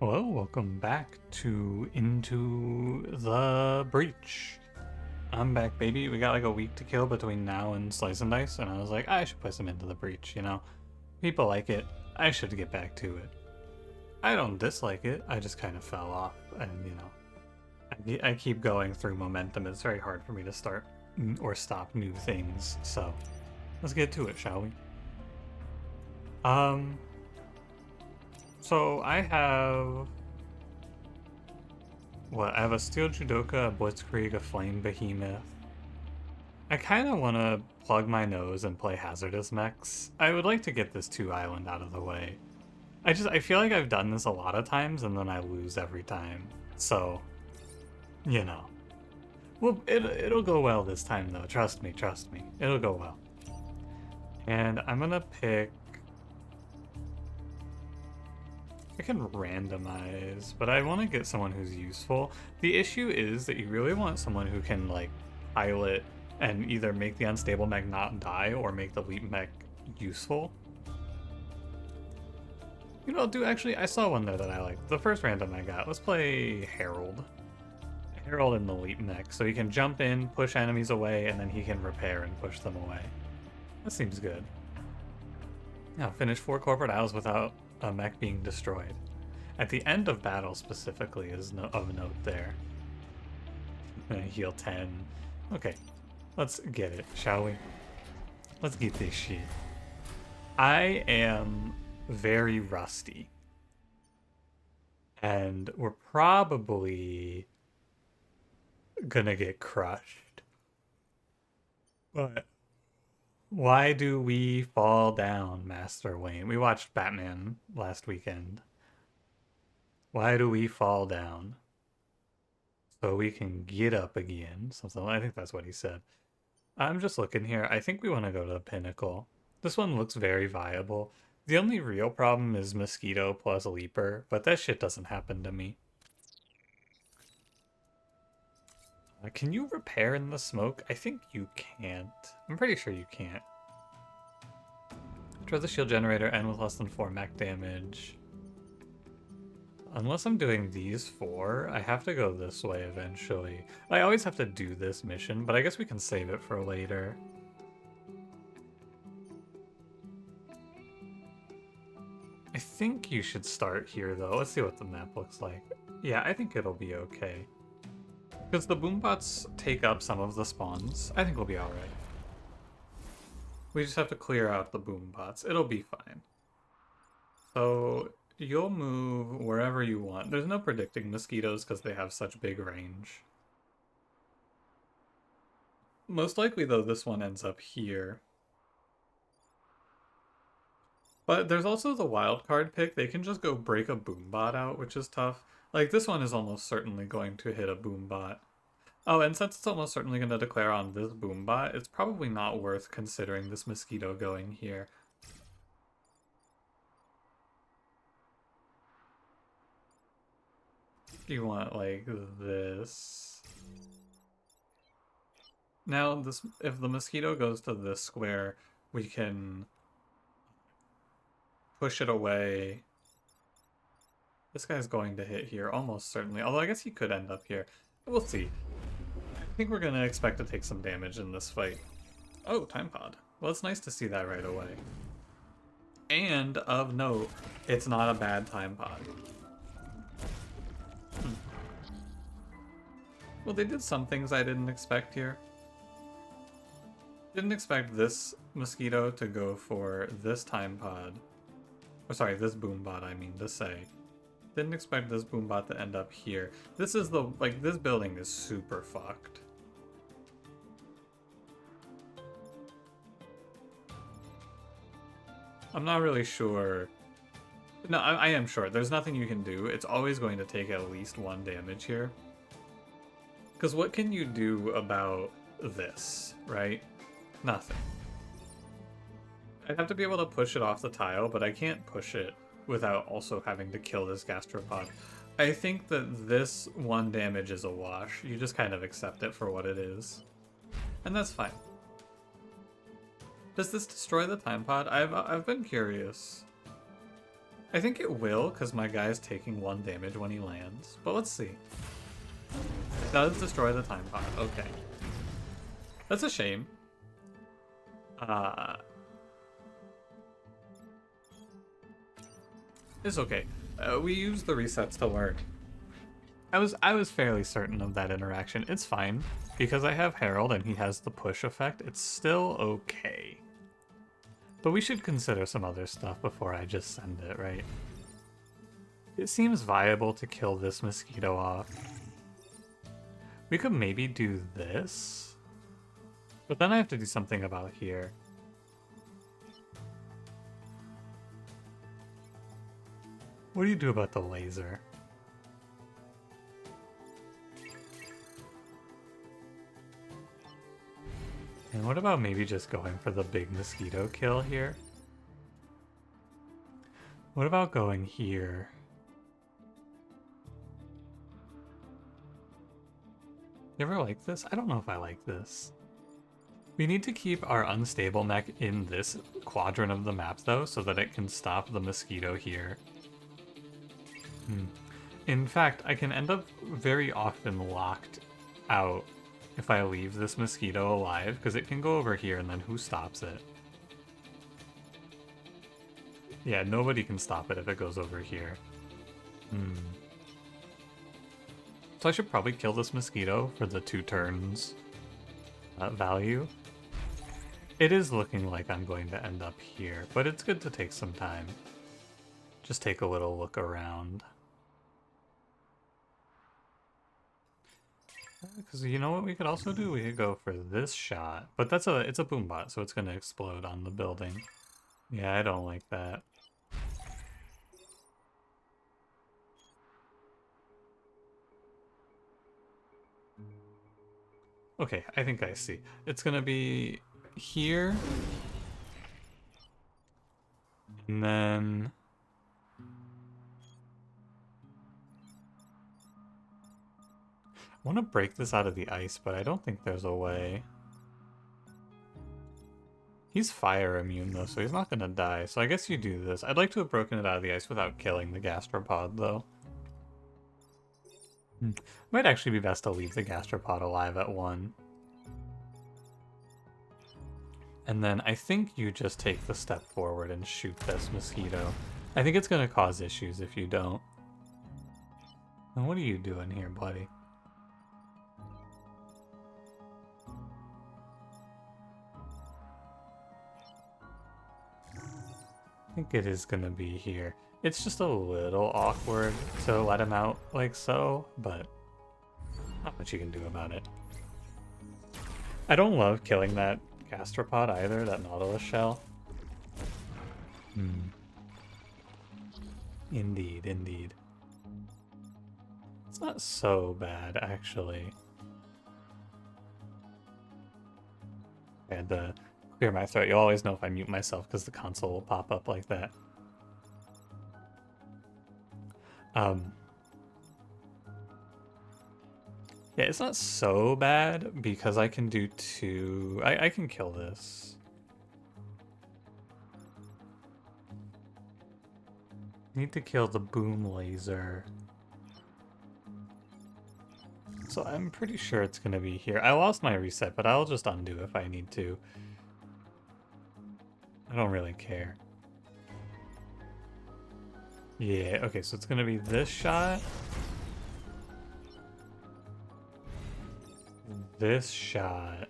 Hello, welcome back to Into the Breach. I'm back, baby. We got like a week to kill between now and Slice and Dice, and I was like, I should play some Into the Breach, you know? People like it. I should get back to it. I don't dislike it, I just kind of fell off, and I keep going through momentum. It's very hard for me to start or stop new things, so let's get to it, shall we? Um, so I have I have a Steel Judoka, a Blitzkrieg, a Flame Behemoth. I kind of want to plug my nose and play Hazardous Mechs. I would like to get this 2 island out of the way. I feel like I've done this a lot of times and then I lose every time. So, you know. Well, it'll go well this time though. Trust me, trust me. It'll go well. And I'm gonna pick. I can randomize, but I want to get someone who's useful. The issue is that you really want someone who can, like, pilot and either make the unstable mech not die or make the leap mech useful. You know, dude, actually, I saw one there that I liked. The first random I got. Let's play Herald. Herald in the leap mech, so he can jump in, push enemies away, and then he can repair and push them away. That seems good. Now, finish 4 corporate isles without a mech being destroyed. At the end of battle specifically is of note there. Heal 10. Okay, let's get it, shall we? Let's get this shit. I am very rusty. And we're probably gonna get crushed. But why do we fall down, Master Wayne? We watched Batman last weekend. Why do we fall down? So we can get up again. Something, I think that's what he said. I'm just looking here. I think we want to go to the Pinnacle. This one looks very viable. The only real problem is Mosquito plus Leaper, but that shit doesn't happen to me. Can you repair in the smoke? I think you can't. I'm pretty sure you can't. Try the shield generator, end with less than 4 mech damage. Unless I'm doing these 4, I have to go this way eventually. I always have to do this mission, but I guess we can save it for later. I think you should start here though. Let's see what the map looks like. Yeah, I think it'll be okay. Because the boombots take up some of the spawns. I think we'll be alright. We just have to clear out the boombots. It'll be fine. So you'll move wherever you want. There's no predicting mosquitoes because they have such big range. Most likely though, this one ends up here. But there's also the wild card pick. They can just go break a boombot out, which is tough. Like, this one is almost certainly going to hit a boombot. Oh, and since it's almost certainly going to declare on this boombot, it's probably not worth considering this mosquito going here. You want, like, this. Now, if the mosquito goes to this square, we can push it away. This guy's going to hit here, almost certainly. Although I guess he could end up here. We'll see. I think we're going to expect to take some damage in this fight. Oh, time pod. Well, it's nice to see that right away. And, of note, it's not a bad time pod. Well, they did some things I didn't expect here. Didn't expect this mosquito to go for this time pod. Or sorry, this boombot, I mean to say. Didn't expect this boombot to end up here. This is the, like, this building is super fucked. I'm not really sure. No, I am sure. There's nothing you can do. It's always going to take at least 1 damage here. Because what can you do about this, right? Nothing. I'd have to be able to push it off the tile, but I can't push it without also having to kill this gastropod. I think that this 1 damage is a wash. You just kind of accept it for what it is. And that's fine. Does this destroy the time pod? I've been curious. I think it will, because my guy's taking 1 damage when he lands. But let's see. It does destroy the time pod. Okay. That's a shame. It's okay. We use the resets to learn. I was fairly certain of that interaction. It's fine. Because I have Herald and he has the push effect, it's still okay. But we should consider some other stuff before I just send it, right? It seems viable to kill this mosquito off. We could maybe do this. But then I have to do something about here. What do you do about the laser? And what about maybe just going for the big mosquito kill here? What about going here? You ever like this? I don't know if I like this. We need to keep our unstable mech in this quadrant of the map though, so that it can stop the mosquito here. In fact, I can end up very often locked out if I leave this mosquito alive, because it can go over here and then who stops it? Yeah, nobody can stop it if it goes over here. So I should probably kill this mosquito for the 2 turns value. It is looking like I'm going to end up here, but it's good to take some time. Just take a little look around. Because you know what we could also do? We could go for this shot. But it's a boom bot, so it's going to explode on the building. Yeah, I don't like that. Okay, I think I see. It's going to be here. And then... I want to break this out of the ice, but I don't think there's a way. He's fire immune though, so he's not gonna die. So I guess you do this. I'd like to have broken it out of the ice without killing the gastropod though. Might actually be best to leave the gastropod alive at 1. And then I think you just take the step forward and shoot this mosquito. I think it's gonna cause issues if you don't. And what are you doing here, buddy? I think it is gonna be here. It's just a little awkward to let him out like so, but not much you can do about it. I don't love killing that gastropod either, that Nautilus shell. Indeed, indeed. It's not so bad, actually. I had to clear my throat. You'll always know if I mute myself because the console will pop up like that. Yeah, it's not so bad because I can do 2... I can kill this. Need to kill the boom laser. So I'm pretty sure it's going to be here. I lost my reset, but I'll just undo if I need to. I don't really care. Yeah, okay, so it's going to be this shot. This shot.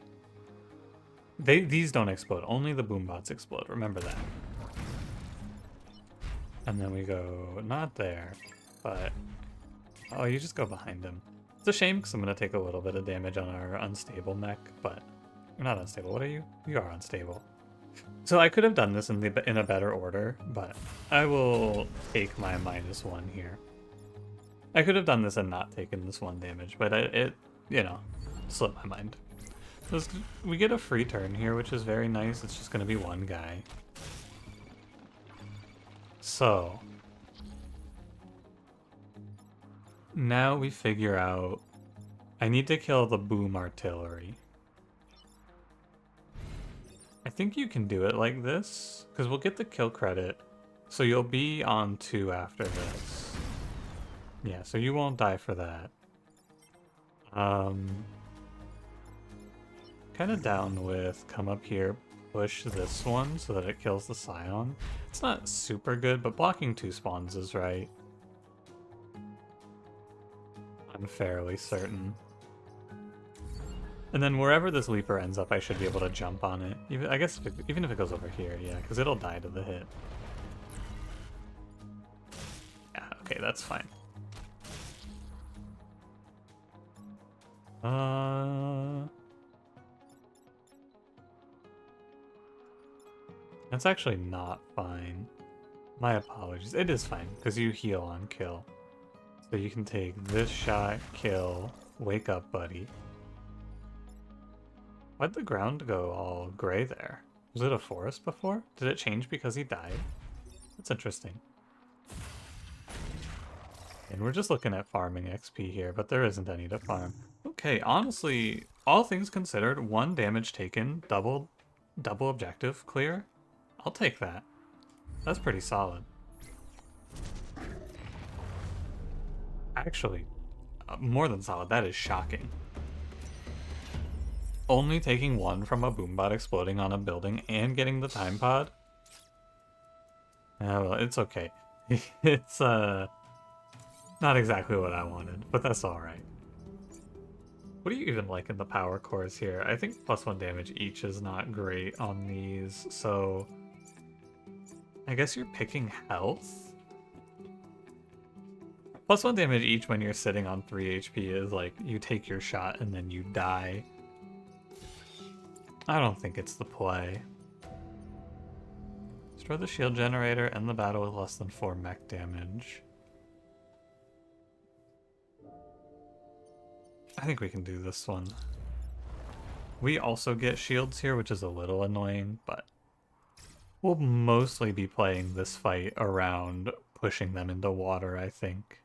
These don't explode. Only the boom bots explode. Remember that. And then we go not there, but... Oh, you just go behind him. It's a shame because I'm going to take a little bit of damage on our unstable mech, but... You're not unstable. What are you? You are unstable. So I could have done this in a better order, but I will take my -1 here. I could have done this and not taken this 1 damage, but it you know, slipped my mind. We get a free turn here, which is very nice. It's just going to be 1 guy. So... now we figure out... I need to kill the boom artillery. I think you can do it like this, because we'll get the kill credit. So you'll be on 2 after this. Yeah, so you won't die for that. Kind of down with come up here, push this one so that it kills the Scion. It's not super good, but blocking 2 spawns is right. I'm fairly certain. And then wherever this Leaper ends up, I should be able to jump on it. Even, I guess even if it goes over here, yeah, because it'll die to the hit. Yeah, okay, that's fine. That's actually not fine. My apologies. It is fine, because you heal on kill. So you can take this shot, kill, wake up, buddy. Why'd the ground go all gray there? Was it a forest before? Did it change because he died? That's interesting. And we're just looking at farming XP here, but there isn't any to farm. Okay, honestly, all things considered, 1 damage taken, double objective clear. I'll take that. That's pretty solid. Actually, more than solid. That is shocking. Only taking 1 from a boombot exploding on a building and getting the time pod? Well, it's okay. It's, not exactly what I wanted, but that's alright. What do you even like in the power cores here? I think +1 damage each is not great on these, so... I guess you're picking health? +1 damage each when you're sitting on 3 HP is like, you take your shot and then you die. I don't think it's the play. Destroy the shield generator, end the battle with less than 4 mech damage. I think we can do this one. We also get shields here, which is a little annoying, but we'll mostly be playing this fight around pushing them into water, I think.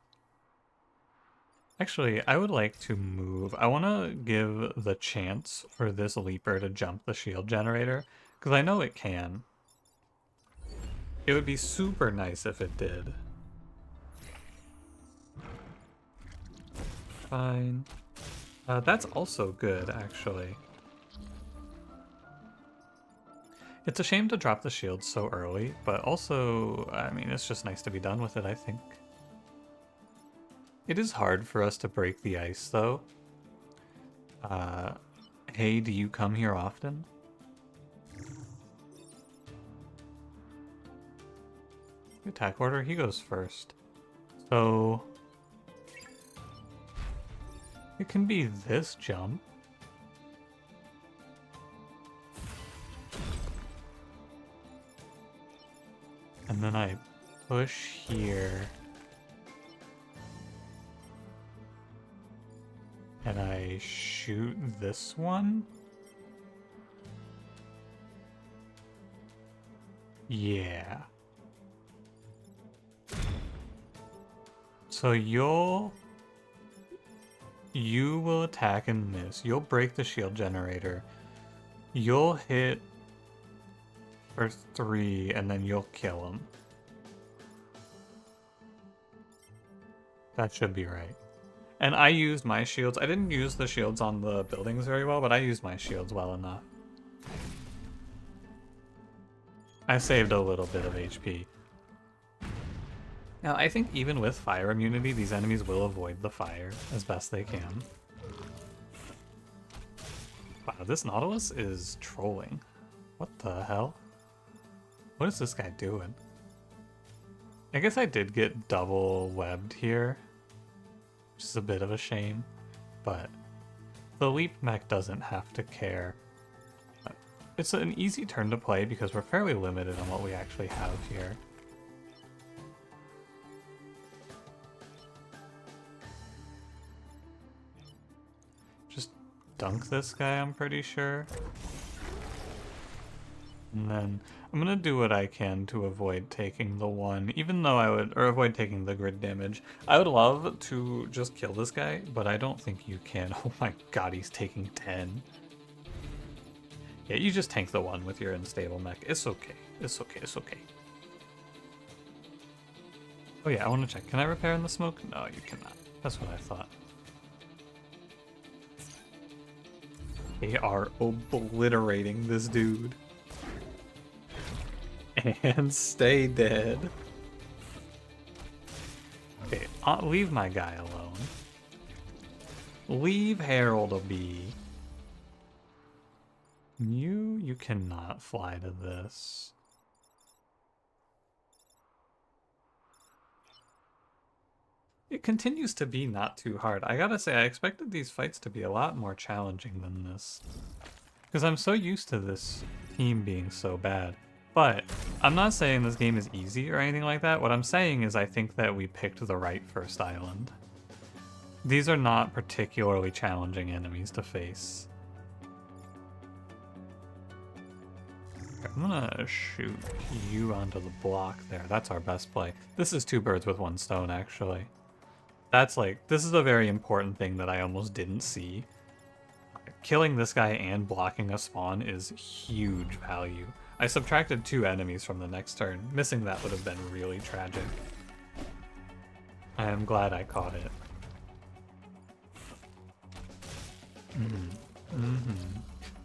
Actually, I would like to move. I want to give the chance for this Leaper to jump the shield generator, because I know it can. It would be super nice if it did. Fine. That's also good, actually. It's a shame to drop the shield so early, but also, I mean, it's just nice to be done with it, I think. It is hard for us to break the ice, though. Hey, do you come here often? Attack order, he goes first. So... it can be this jump. And then I push here. And I shoot this one? Yeah. So you will attack and miss. You'll break the shield generator. You'll hit for 3, and then you'll kill him. That should be right. And I used my shields. I didn't use the shields on the buildings very well, but I used my shields well enough. I saved a little bit of HP. Now, I think even with fire immunity, these enemies will avoid the fire as best they can. Wow, this Nautilus is trolling. What the hell? What is this guy doing? I guess I did get double webbed here, which is a bit of a shame, but the Leap Mech doesn't have to care. It's an easy turn to play because we're fairly limited on what we actually have here. Just dunk this guy, I'm pretty sure. And then I'm gonna do what I can to avoid taking the 1, even though or avoid taking the grid damage. I would love to just kill this guy, but I don't think you can. Oh my god, he's taking 10. Yeah, you just tank the 1 with your unstable mech. It's okay. It's okay. It's okay. Oh yeah, I want to check. Can I repair in the smoke? No, you cannot. That's what I thought. They are obliterating this dude. And stay dead. Okay, leave my guy alone. Leave Harold be. You cannot fly to this. It continues to be not too hard. I gotta say, I expected these fights to be a lot more challenging than this. Because I'm so used to this team being so bad. But I'm not saying this game is easy or anything like that. What I'm saying is I think that we picked the right first island. These are not particularly challenging enemies to face. I'm gonna shoot you onto the block there. That's our best play. This is 2 birds with 1 stone, actually. That's like, this is a very important thing that I almost didn't see. Killing this guy and blocking a spawn is huge value. I subtracted 2 enemies from the next turn. Missing that would have been really tragic. I am glad I caught it.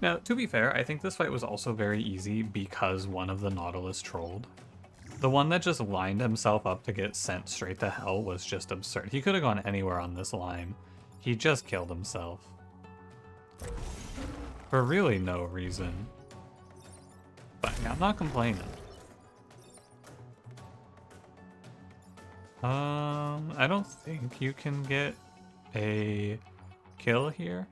Now, to be fair, I think this fight was also very easy because one of the Nautilus trolled. The one that just lined himself up to get sent straight to hell was just absurd. He could have gone anywhere on this line. He just killed himself. For really no reason. But I'm not complaining. I don't think you can get a kill here.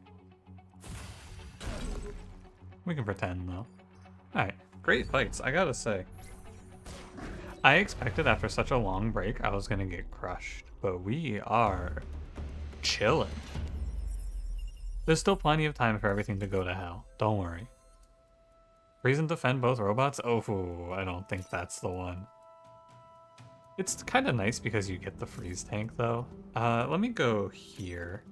We can pretend though. Alright, great fights, I gotta say. I expected after such a long break I was gonna get crushed, but we are chilling. There's still plenty of time for everything to go to hell, don't worry. Freeze and defend both robots? Oh, I don't think that's the one. It's kind of nice because you get the freeze tank though. Let me go here.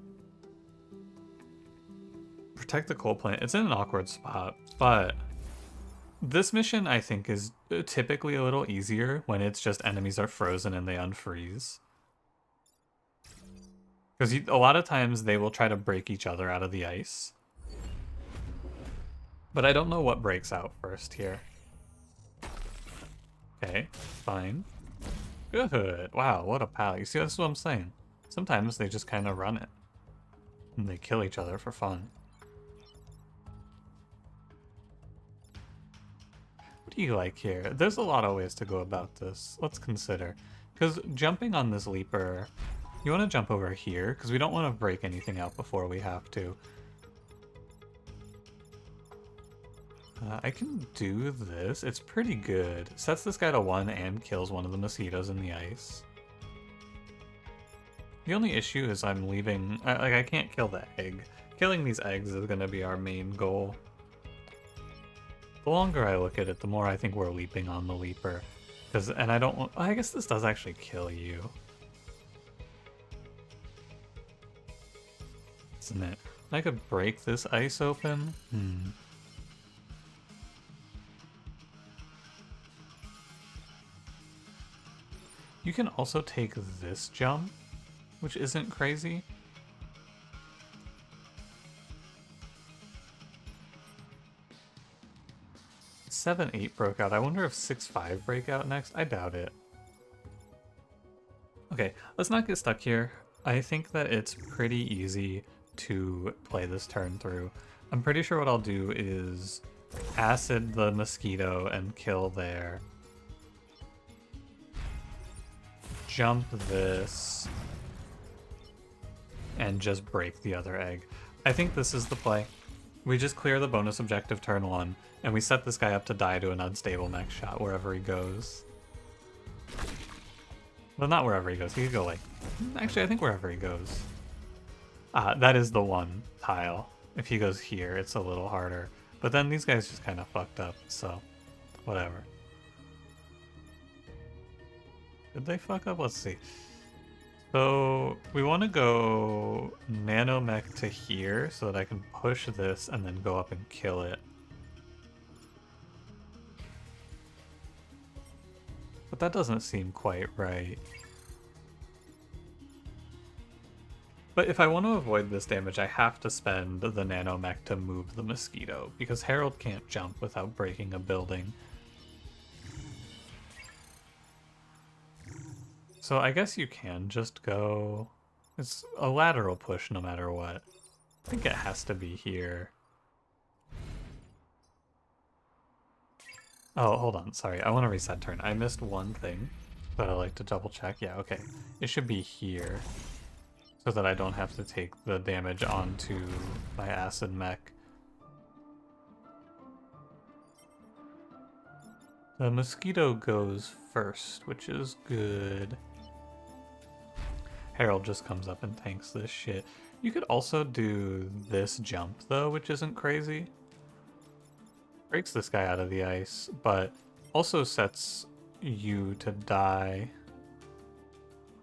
Protect the coal plant. It's in an awkward spot, but this mission I think is typically a little easier when it's just enemies are frozen and they unfreeze. Because a lot of times they will try to break each other out of the ice. But I don't know what breaks out first here. Okay, fine. Good. Wow, what a pal. You see, that's what I'm saying. Sometimes they just kind of run it. And they kill each other for fun. What do you like here? There's a lot of ways to go about this. Let's consider. Because jumping on this leaper, you want to jump over here, because we don't want to break anything out before we have to. I can do this. It's pretty good. Sets this guy to 1 and kills one of the mosquitoes in the ice. The only issue is I'm leaving... I can't kill the egg. Killing these eggs is going to be our main goal. The longer I look at it, the more I think we're leaping on the leaper. And I don't want... I guess this does actually kill you. Isn't it? I could break this ice open? You can also take this jump, which isn't crazy. Seven, 8 broke out. I wonder if 6-5 break out next. I doubt it. Okay, let's not get stuck here. I think that it's pretty easy to play this turn through. I'm pretty sure what I'll do is acid the mosquito and kill there. Jump this. And just break the other egg. I think this is the play. We just clear the bonus objective turn 1, and we set this guy up to die to an unstable mech shot wherever he goes. Well, not wherever he goes. He could go like... Actually, I think wherever he goes. That is the one tile. If he goes here, it's a little harder. But then these guys just kind of fucked up, so... Whatever. Did they fuck up? Let's see. So we want to go nanomech to here so that I can push this and then go up and kill it. But that doesn't seem quite right. But if I want to avoid this damage, I have to spend the nanomech to move the mosquito, because Herald can't jump without breaking a building. So I guess you can just go... It's a lateral push no matter what. I think it has to be here. Oh, hold on. Sorry, I want to reset turn. I missed one thing that I like to double check. Yeah, okay. It should be here so that I don't have to take the damage onto my acid mech. The mosquito goes first, which is good. Herald just comes up and tanks this shit. You could also do this jump, though, which isn't crazy. Breaks this guy out of the ice, but also sets you to die.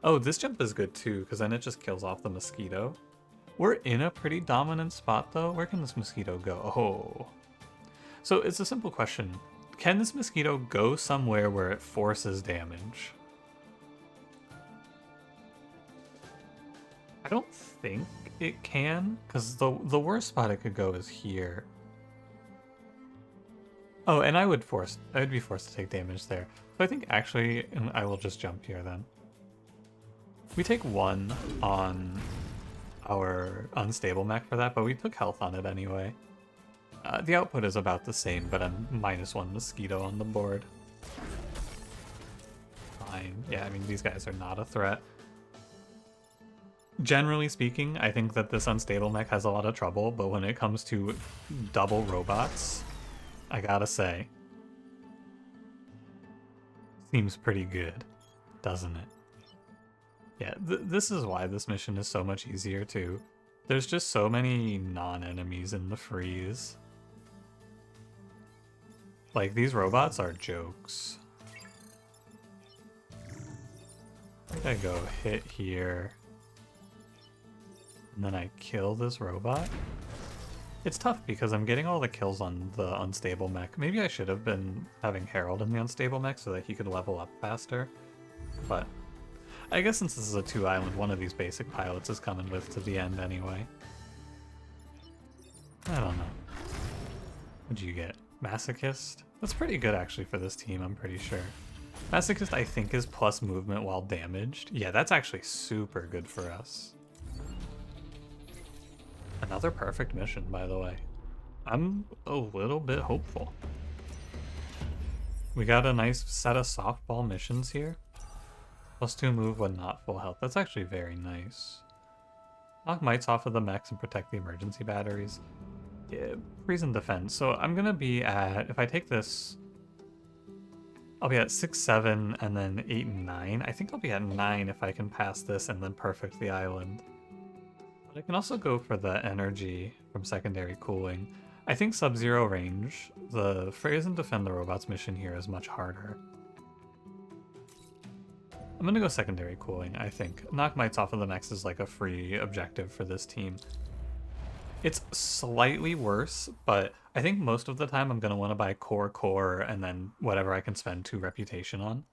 Oh, this jump is good, too, because then it just kills off the mosquito. We're in a pretty dominant spot, though. Where can this mosquito go? Oh. So it's a simple question. Can this mosquito go somewhere where it forces damage? I don't think it can, because the worst spot it could go is here. Oh, and I would be forced to take damage there. So I think actually, and I will just jump here then. We take 1 on our unstable mech for that, but we took health on it anyway. The output is about the same, but I'm -1 mosquito on the board. Fine. Yeah, I mean, these guys are not a threat. Generally speaking, I think that this unstable mech has a lot of trouble, but when it comes to double robots, I gotta say, seems pretty good, doesn't it? Yeah, this is why this mission is so much easier too. There's just so many non-enemies in the freeze. Like, these robots are jokes. I think I go hit here. And then I kill this robot. It's tough because I'm getting all the kills on the unstable mech. Maybe I should have been having Herald in the unstable mech so that he could level up faster. But I guess since this is a 2-island, one of these basic pilots is coming with to the end anyway. I don't know. What'd you get? Masochist? That's pretty good actually for this team, I'm pretty sure. Masochist I think is plus movement while damaged. Yeah, that's actually super good for us. Another perfect mission, by the way. I'm a little bit hopeful. We got a nice set of softball missions here. +2 move when not full health. That's actually very nice. Knock mites off of the mechs and protect the emergency batteries. Yeah, freeze and defend. So I'm gonna be at, if I take this, I'll be at 6, 7, and then 8 and 9. I think I'll be at 9 if I can pass this and then perfect the island. But I can also go for the energy from secondary cooling. I think sub-zero range, the freeze and defend the robots mission here is much harder. I'm gonna go secondary cooling, I think. Knock mites off of the mechs is like a free objective for this team. It's slightly worse, but I think most of the time I'm gonna want to buy core, and then whatever I can spend 2 reputation on.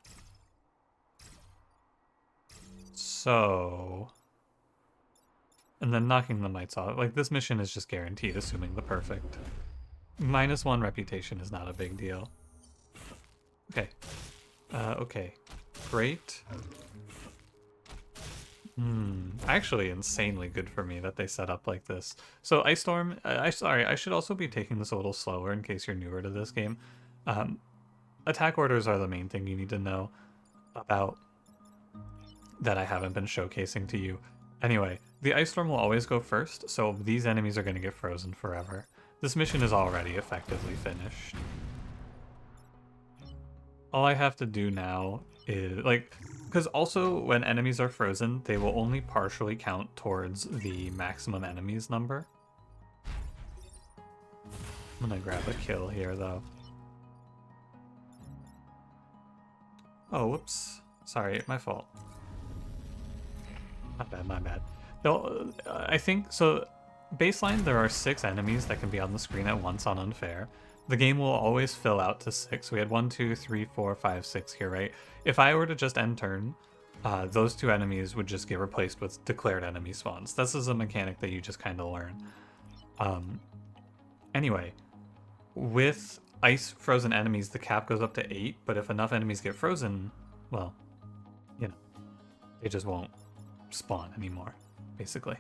So... And then knocking the mites off. Like, this mission is just guaranteed, assuming the perfect. -1 reputation is not a big deal. Okay. Okay. Great. Actually insanely good for me that they set up like this. So Ice Storm, sorry, I should also be taking this a little slower in case you're newer to this game. Attack orders are the main thing you need to know about that I haven't been showcasing to you. Anyway, the Ice Storm will always go first, so these enemies are going to get frozen forever. This mission is already effectively finished. All I have to do now is, like, because also when enemies are frozen, they will only partially count towards the maximum enemies number. I'm gonna grab a kill here, though. Oh, whoops. Sorry, my fault. My bad, my bad. No, I think, so baseline, there are 6 enemies that can be on the screen at once on Unfair. The game will always fill out to 6. We had 1, 2, 3, 4, 5, 6 here, right? If I were to just end turn, those two enemies would just get replaced with declared enemy spawns. This is a mechanic that you just kind of learn. Anyway, with ice frozen enemies, the cap goes up to 8, but if enough enemies get frozen, well, you know, they just won't spawn anymore, basically.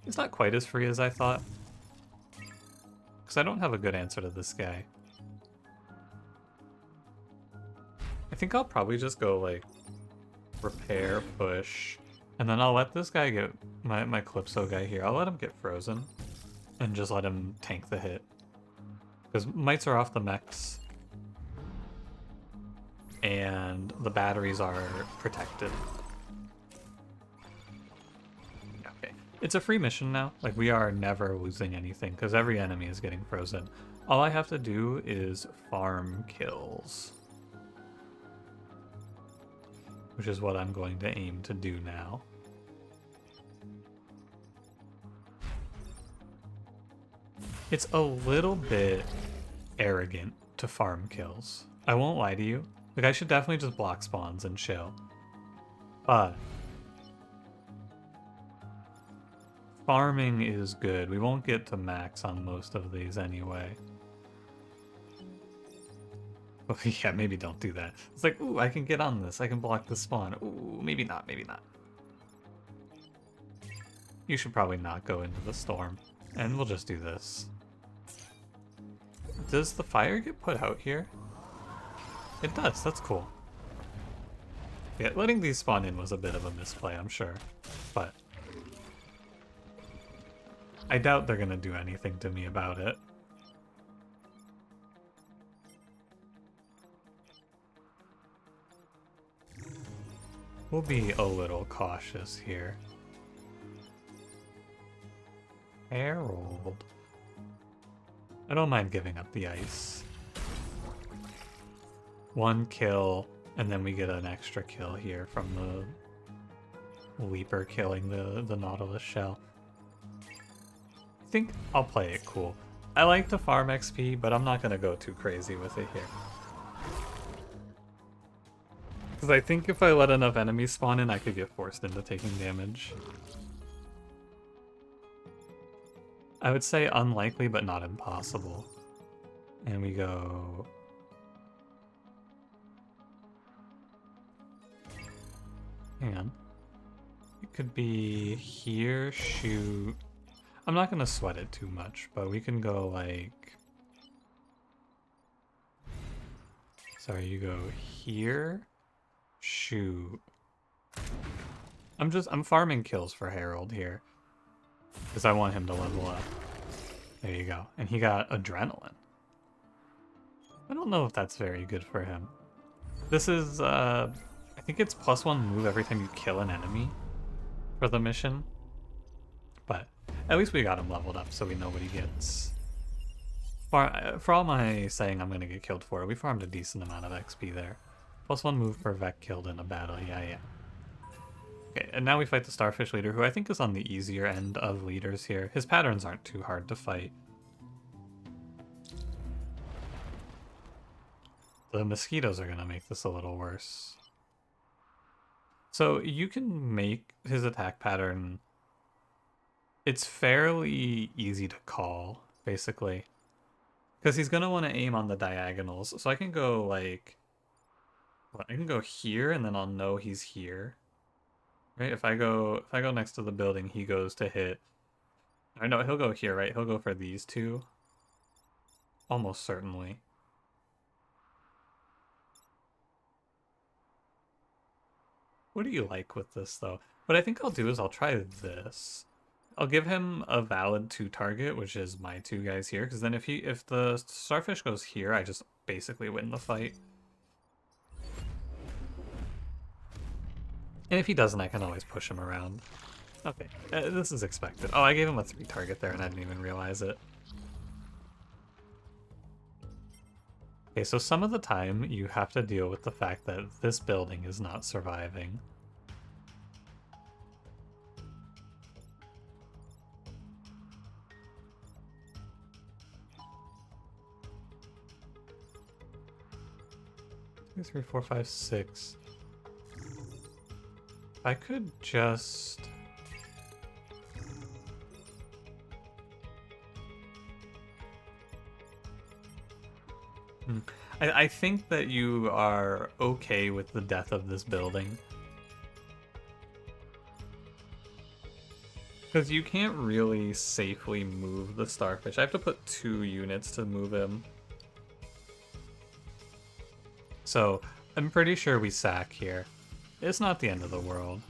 It's not quite as free as I thought, because I don't have a good answer to this guy. I think I'll probably just go, like, repair, push, and then I'll let this guy get, my Calypso guy here, I'll let him get frozen, and just let him tank the hit. Because mites are off the mechs, and the batteries are protected. Okay, it's a free mission now. Like, we are never losing anything, because every enemy is getting frozen. All I have to do is farm kills, which is what I'm going to aim to do now. It's a little bit arrogant to farm kills. I won't lie to you. Like, I should definitely just block spawns and chill. But farming is good. We won't get to max on most of these anyway. Well, yeah, maybe don't do that. It's like, ooh, I can get on this. I can block the spawn. Ooh, maybe not, maybe not. You should probably not go into the storm. And we'll just do this. Does the fire get put out here? It does, that's cool. Yeah, letting these spawn in was a bit of a misplay, I'm sure. But I doubt they're gonna do anything to me about it. We'll be a little cautious here. Herald. I don't mind giving up the ice. 1 kill, and then we get an extra kill here from the Leaper killing the Nautilus shell. I think I'll play it cool. I like to farm XP, but I'm not going to go too crazy with it here. Because I think if I let enough enemies spawn in, I could get forced into taking damage. I would say unlikely, but not impossible. And we go... Hang on. It could be here, shoot. I'm not going to sweat it too much, but we can go like... Sorry, you go here, shoot. I'm farming kills for Herald here. Because I want him to level up. There you go. And he got adrenaline. I don't know if that's very good for him. This is, I think it's +1 move every time you kill an enemy for the mission. But at least we got him leveled up so we know what he gets. For all my saying I'm going to get killed for it, we farmed a decent amount of XP there. +1 move per Vec killed in a battle, yeah. Okay, and now we fight the Starfish leader, who I think is on the easier end of leaders here. His patterns aren't too hard to fight. The mosquitoes are going to make this a little worse. So you can make his attack pattern... It's fairly easy to call, basically. Because he's going to want to aim on the diagonals. So I can go, like... I can go here, and then I'll know he's here. Right, if I go next to the building, he goes to hit. Or no, he'll go here, right? He'll go for these two. Almost certainly. What do you like with this, though? What I think I'll do is I'll try this. I'll give him a valid 2 target, which is my 2 guys here, because then if the Starfish goes here, I just basically win the fight. And if he doesn't, I can always push him around. Okay, this is expected. Oh, I gave him a 3 target there and I didn't even realize it. Okay, so some of the time you have to deal with the fact that this building is not surviving. Two, 3, 4, 5, 6. I could just... I think that you are okay with the death of this building. Because you can't really safely move the Starfish. I have to put 2 units to move him. So, I'm pretty sure we sack here. It's not the end of the world.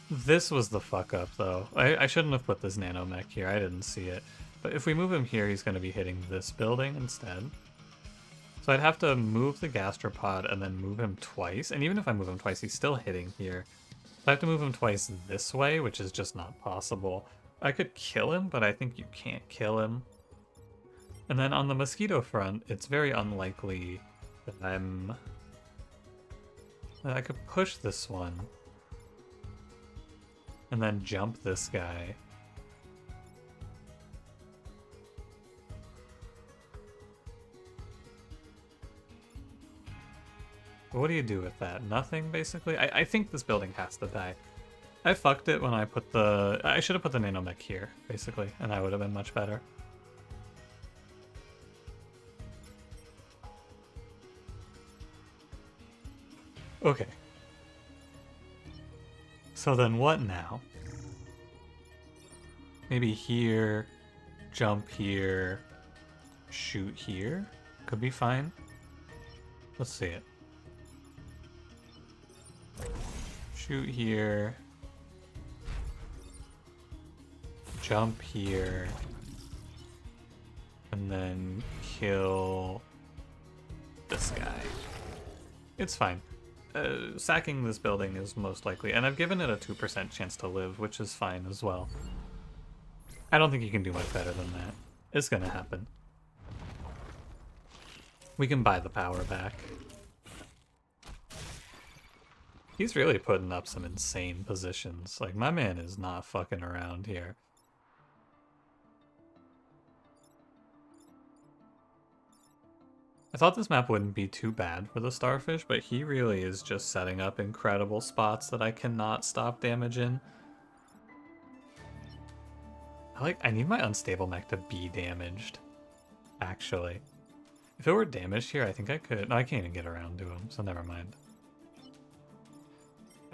This was the fuck up, though. I shouldn't have put this nanomech here. I didn't see it. But if we move him here, he's going to be hitting this building instead. So I'd have to move the gastropod and then move him twice. And even if I move him twice, he's still hitting here. So I have to move him twice this way, which is just not possible. I could kill him, but I think you can't kill him. And then on the mosquito front, it's very unlikely that I could push this one. And then jump this guy. What do you do with that? Nothing, basically? I think this building has to die. I fucked it when I put the... I should have put the nanomech here, basically, and that would have been much better. Okay. So then what now? Maybe here, jump here, shoot here? Could be fine. Let's see it. Shoot here. Jump here. And then kill this guy. It's fine. Sacking this building is most likely, and I've given it a 2% chance to live, which is fine as well. I don't think you can do much better than that. It's gonna happen. We can buy the power back. He's really putting up some insane positions. Like, my man is not fucking around here. I thought this map wouldn't be too bad for the Starfish, but he really is just setting up incredible spots that I cannot stop damage in. I need my unstable mech to be damaged, actually. If it were damaged here, I think I could... No, I can't even get around to him, so never mind.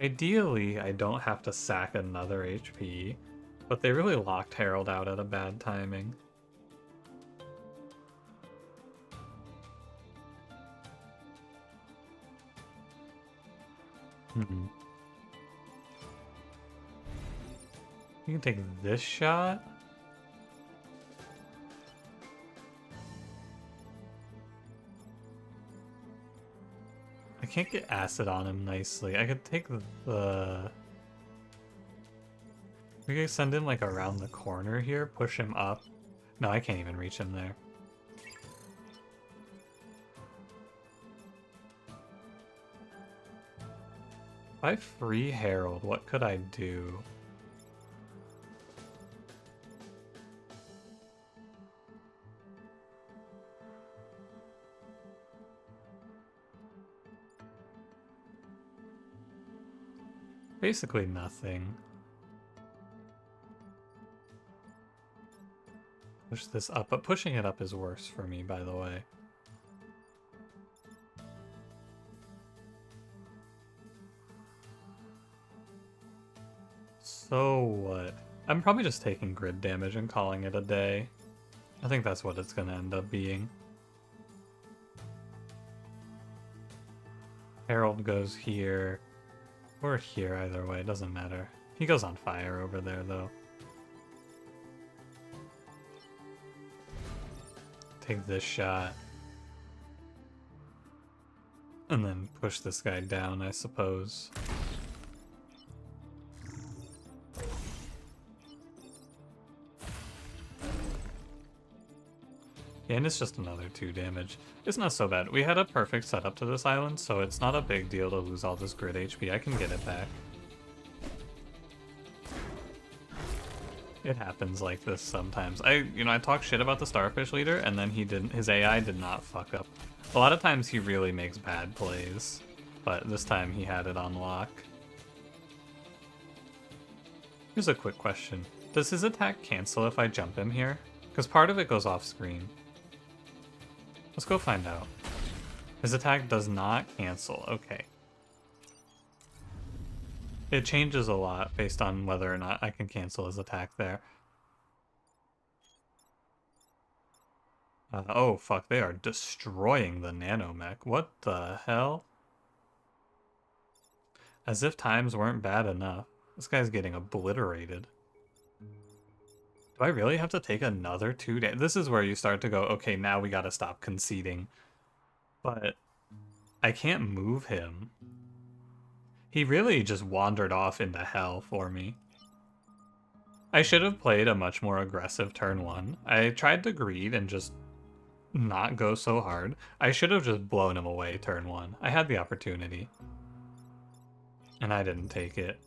Ideally, I don't have to sack another HP, but they really locked Herald out at a bad timing. You can take this shot. I can't get acid on him nicely. I could take the... We could send him like around the corner here, push him up. No, I can't even reach him there. If I free Herald, what could I do? Basically nothing. Push this up, but pushing it up is worse for me, by the way. So what? I'm probably just taking grid damage and calling it a day. I think that's what it's gonna end up being. Herald goes here. Or here, either way, it doesn't matter. He goes on fire over there, though. Take this shot. And then push this guy down, I suppose. Yeah, and it's just another 2 damage. It's not so bad. We had a perfect setup to this island, so it's not a big deal to lose all this grid HP. I can get it back. It happens like this sometimes. I talk shit about the Starfish leader, and then his AI did not fuck up. A lot of times he really makes bad plays. but this time he had it on lock. Here's a quick question. Does his attack cancel if I jump him here? Because part of it goes off screen. Let's go find out. His attack does not cancel. Okay. It changes a lot based on whether or not I can cancel his attack there. Oh, fuck. They are destroying the nanomech. What the hell? As if times weren't bad enough. This guy's getting obliterated. Do I really have to take another 2 days? This is where you start to go, okay, now we gotta stop conceding. But I can't move him. He really just wandered off into hell for me. I should have played a much more aggressive turn 1. I tried to greed and just not go so hard. I should have just blown him away turn 1. I had the opportunity. And I didn't take it.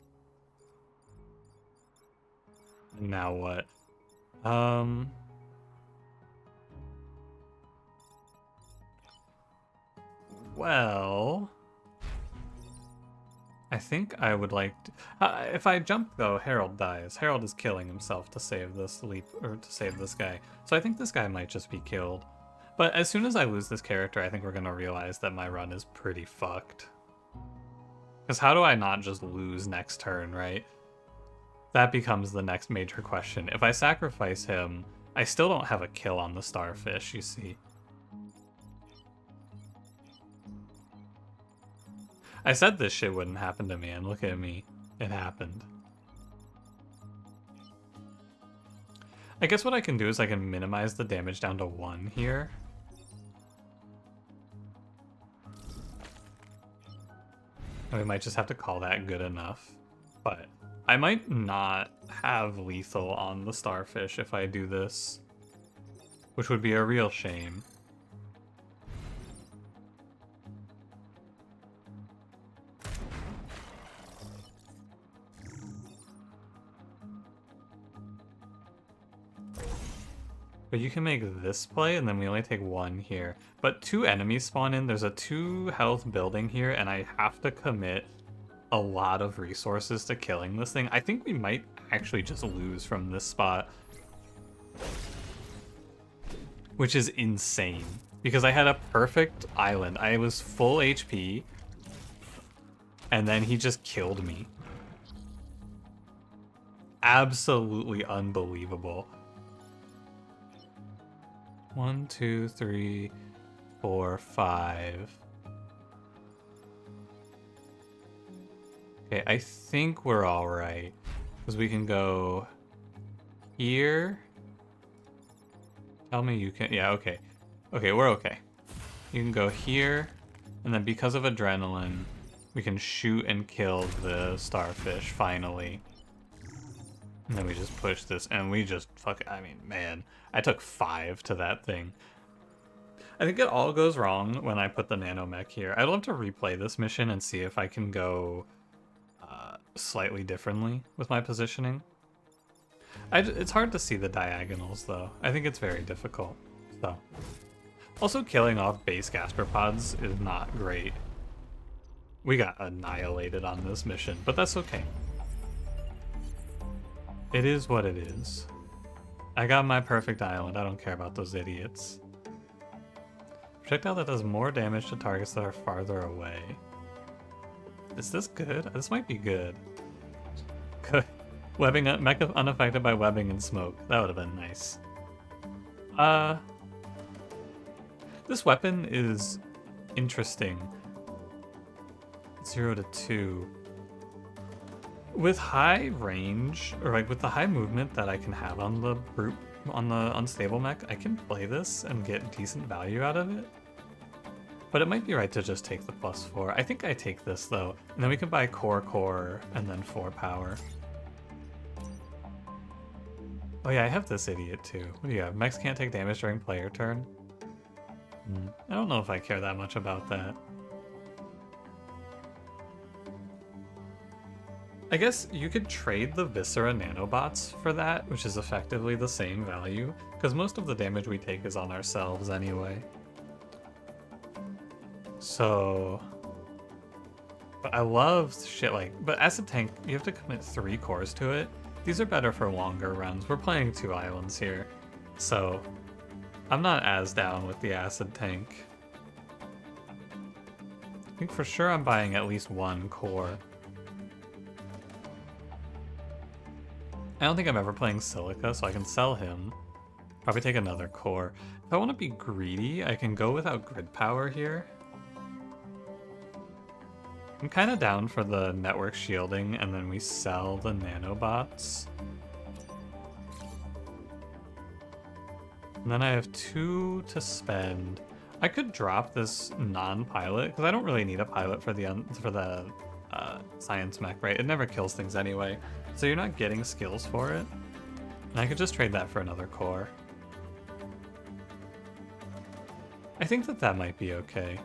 Now what? Well, I think I would like to, if I jump though, Harold dies. Harold is killing himself to save this leap, or to save this guy. So I think this guy might just be killed. But as soon as I lose this character, I think we're gonna realize that my run is pretty fucked. Because how do I not just lose next turn, right? That becomes the next major question. If I sacrifice him, I still don't have a kill on the Starfish, you see. I said this shit wouldn't happen to me, and look at me. It happened. I guess what I can do is I can minimize the damage down to 1 here. And we might just have to call that good enough. But I might not have lethal on the Starfish if I do this, which would be a real shame. But you can make this play, and then we only take 1 here. But 2 enemies spawn in, there's a 2 health building here, and I have to commit a lot of resources to killing this thing. I think we might actually just lose from this spot. Which is insane. Because I had a perfect island. I was full HP. And then he just killed me. Absolutely unbelievable. 1, 2, 3, 4, 5. Okay, I think we're all right. Because we can go here. Tell me you can. Yeah, okay. Okay, we're okay. You can go here. And then because of adrenaline, we can shoot and kill the Starfish finally. And then we just push this, and we just I mean, man, I took 5 to that thing. I think it all goes wrong when I put the nanomech here. I'd love to replay this mission and see if I can go slightly differently with my positioning. It's hard to see the diagonals, though. I think it's very difficult. So, also killing off base gastropods is not great. We got annihilated on this mission, but that's okay. It is what it is. I got my perfect island. I don't care about those idiots. Projectile that does more damage to targets that are farther away. Is this good? This might be good. Good. Webbing, mech unaffected by webbing and smoke. That would have been nice. This weapon is interesting. 0 to 2. With high range, or like with the high movement that I can have on the brute, on the unstable mech, I can play this and get decent value out of it. But it might be right to just take the +4. I think I take this though, and then we can buy core, and then 4 power. Oh yeah, I have this idiot too. What do you have? Mechs can't take damage during player turn? I don't know if I care that much about that. I guess you could trade the Viscera nanobots for that, which is effectively the same value, because most of the damage we take is on ourselves anyway. So But I love shit like, but Acid Tank, you have to commit 3 cores to it. These are better for longer runs. We're playing 2 islands here, so I'm not as down with the Acid Tank. I think for sure I'm buying at least 1 core. I don't think I'm ever playing Silica, so I can sell him. Probably take another core. If I want to be greedy, I can go without grid power here. I'm kind of down for the network shielding, and then we sell the nanobots. And then I have 2 to spend. I could drop this non-pilot, because I don't really need a pilot for the science mech, right? It never kills things anyway, so you're not getting skills for it. And I could just trade that for another core. I think that might be okay.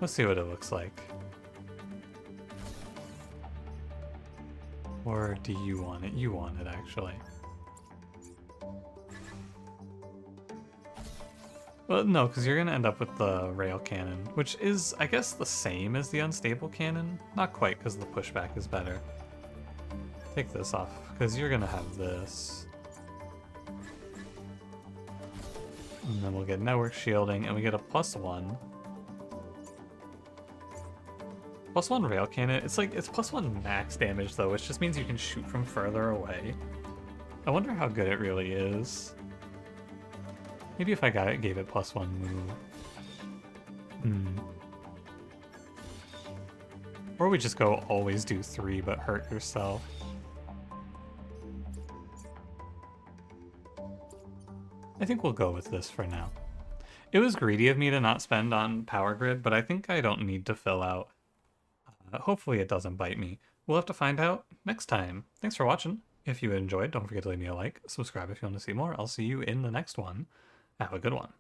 Let's see what it looks like. Or do you want it? You want it, actually. Well, no, because you're going to end up with the rail cannon, which is, I guess, the same as the unstable cannon. Not quite, because the pushback is better. Take this off, because you're going to have this. And then we'll get network shielding, and we get a +1. +1 rail cannon. It's like, it's +1 max damage, though, which just means you can shoot from further away. I wonder how good it really is. Maybe if I gave it +1 move. Or we just go always do 3 but hurt yourself. I think we'll go with this for now. It was greedy of me to not spend on power grid, but I think I don't need to fill out. Hopefully it doesn't bite me. We'll have to find out next time. Thanks for watching. If you enjoyed, don't forget to leave me a like, subscribe if you want to see more. I'll see you in the next one. Have a good one.